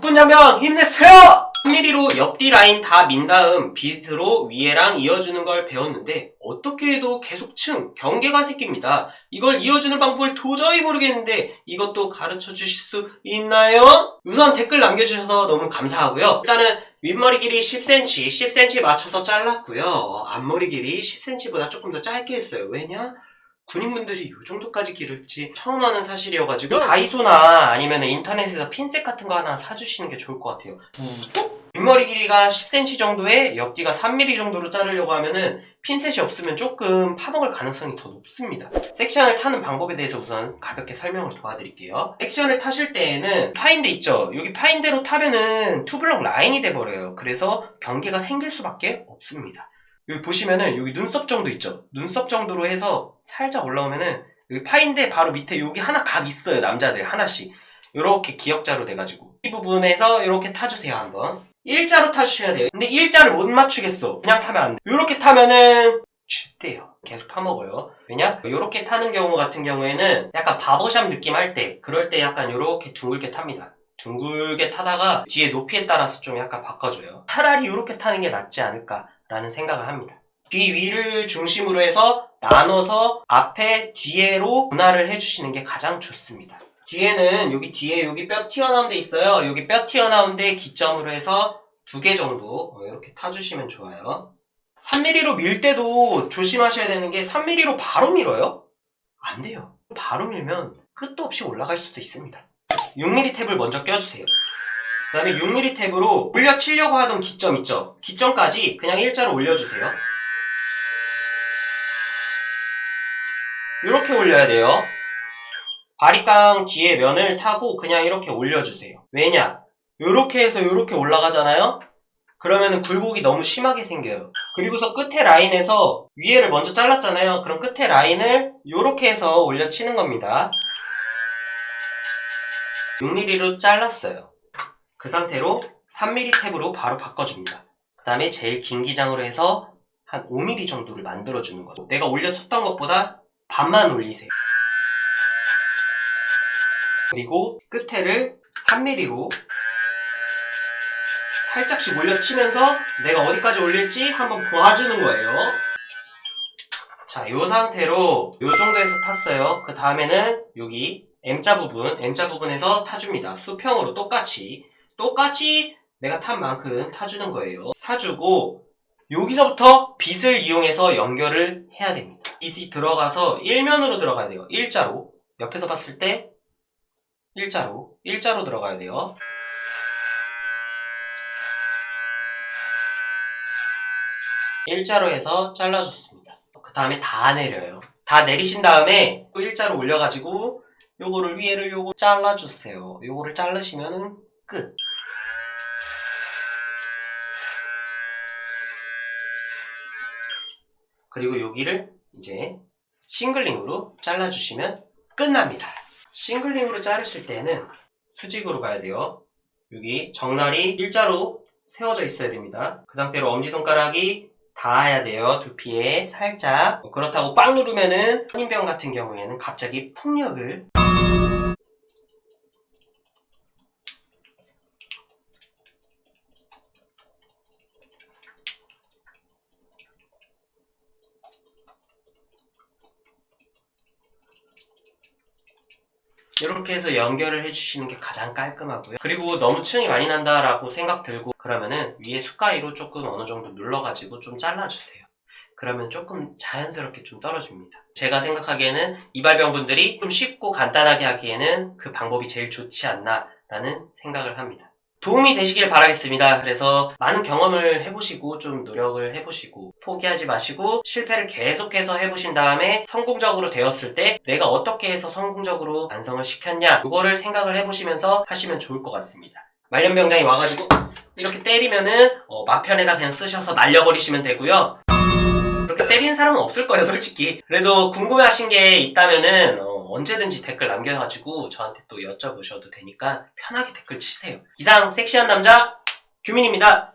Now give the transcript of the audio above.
육군장병 힘내세요! 3mm로 옆뒤 라인 다 민 다음 빗으로 위에랑 이어주는 걸 배웠는데 어떻게 해도 계속층 경계가 생깁니다. 이걸 이어주는 방법을 도저히 모르겠는데 이것도 가르쳐 주실 수 있나요? 우선 댓글 남겨주셔서 너무 감사하고요. 일단은 윗머리 길이 10cm, 10cm 맞춰서 잘랐고요. 앞머리 길이 10cm보다 조금 더 짧게 했어요. 왜냐? 군인분들이 이 정도까지 기를지 처음 하는 사실이어가지고 다이소나 아니면 인터넷에서 핀셋 같은 거 하나 사주시는 게 좋을 것 같아요. 윗머리 길이가 10cm 정도에 옆뒤가 3mm 정도로 자르려고 하면은 핀셋이 없으면 조금 파먹을 가능성이 더 높습니다. 섹션을 타는 방법에 대해서 우선 가볍게 설명을 도와드릴게요. 섹션을 타실 때에는 파인대 있죠? 여기 파인대로 타면은 투블럭 라인이 돼버려요. 그래서 경계가 생길 수밖에 없습니다. 여기 보시면은 여기 눈썹 정도 있죠? 눈썹 정도로 해서 살짝 올라오면은 여기 파인대 바로 밑에 여기 하나 각 있어요. 남자들 하나씩 요렇게 기역자로 돼가지고 이 부분에서 이렇게 타주세요. 한번 일자로 타주셔야 돼요. 근데 일자를 못 맞추겠어. 그냥 타면 안 돼. 요렇게 타면은 쥐대요. 계속 파먹어요. 왜냐? 요렇게 타는 경우 같은 경우에는 약간 바보샵 느낌 할 때 그럴 때 약간 요렇게 둥글게 탑니다. 둥글게 타다가 뒤에 높이에 따라서 좀 약간 바꿔줘요. 차라리 요렇게 타는 게 낫지 않을까 라는 생각을 합니다. 뒤 위를 중심으로 해서 나눠서 앞에 뒤에로 분할을 해주시는 게 가장 좋습니다. 뒤에는 여기 뒤에 여기 뼈 튀어나온 데 있어요. 여기 뼈 튀어나온 데 기점으로 해서 2개 정도 이렇게 타주시면 좋아요. 3mm로 밀 때도 조심하셔야 되는 게 3mm로 바로 밀어요? 안 돼요. 바로 밀면 끝도 없이 올라갈 수도 있습니다. 6mm 탭을 먼저 껴주세요. 그 다음에 6mm 탭으로 올려치려고 하던 기점 있죠? 기점까지 그냥 일자로 올려주세요. 이렇게 올려야 돼요. 바리깡 뒤에 면을 타고 그냥 이렇게 올려주세요. 왜냐? 이렇게 해서 이렇게 올라가잖아요? 그러면은 굴곡이 너무 심하게 생겨요. 그리고서 끝에 라인에서 위에를 먼저 잘랐잖아요. 그럼 끝에 라인을 이렇게 해서 올려치는 겁니다. 6mm로 잘랐어요. 그 상태로 3mm 탭으로 바로 바꿔줍니다. 그 다음에 제일 긴 기장으로 해서 한 5mm 정도를 만들어주는 거죠. 내가 올려쳤던 것보다 반만 올리세요. 그리고 끝에를 3mm로 살짝씩 올려치면서 내가 어디까지 올릴지 한번 봐주는 거예요. 자, 요 상태로 요 정도에서 탔어요. 그 다음에는 여기 M자 부분에서 타줍니다. 수평으로 똑같이 내가 탄 만큼 타주는 거예요. 타주고 여기서부터 빗을 이용해서 연결을 해야 됩니다. 빗이 들어가서 일면으로 들어가야 돼요. 일자로 옆에서 봤을 때 일자로 들어가야 돼요. 일자로 해서 잘라줬습니다. 그 다음에 다 내려요. 다 내리신 다음에 또 일자로 올려가지고 요거를 위에를 요거 잘라주세요. 요거를 자르시면은 끝. 그리고 여기를 이제 싱글링으로 잘라주시면 끝납니다. 싱글링으로 자르실 때는 수직으로 가야 돼요. 여기 정날이 일자로 세워져 있어야 됩니다. 그 상태로 엄지손가락이 닿아야 돼요. 두피에 살짝. 그렇다고 꽉 누르면은 성인병 같은 경우에는 갑자기 폭력을 이렇게 해서 연결을 해주시는 게 가장 깔끔하고요. 그리고 너무 층이 많이 난다라고 생각 들고 그러면은 위에 숟가위로 조금 어느 정도 눌러가지고 좀 잘라주세요. 그러면 조금 자연스럽게 좀 떨어집니다. 제가 생각하기에는 이발병분들이 좀 쉽고 간단하게 하기에는 그 방법이 제일 좋지 않나 라는 생각을 합니다. 도움이 되시길 바라겠습니다. 그래서 많은 경험을 해보시고 좀 노력을 해보시고 포기하지 마시고 실패를 계속해서 해보신 다음에 성공적으로 되었을 때 내가 어떻게 해서 성공적으로 완성을 시켰냐 이거를 생각을 해보시면서 하시면 좋을 것 같습니다. 말년병장이 와가지고 이렇게 때리면은 마편에다 그냥 쓰셔서 날려버리시면 되고요. 그렇게 때리는 사람은 없을 거예요, 솔직히. 그래도 궁금해하신 게 있다면은 언제든지 댓글 남겨가지고 저한테 또 여쭤보셔도 되니까 편하게 댓글 치세요. 이상 섹시한 남자 규민입니다.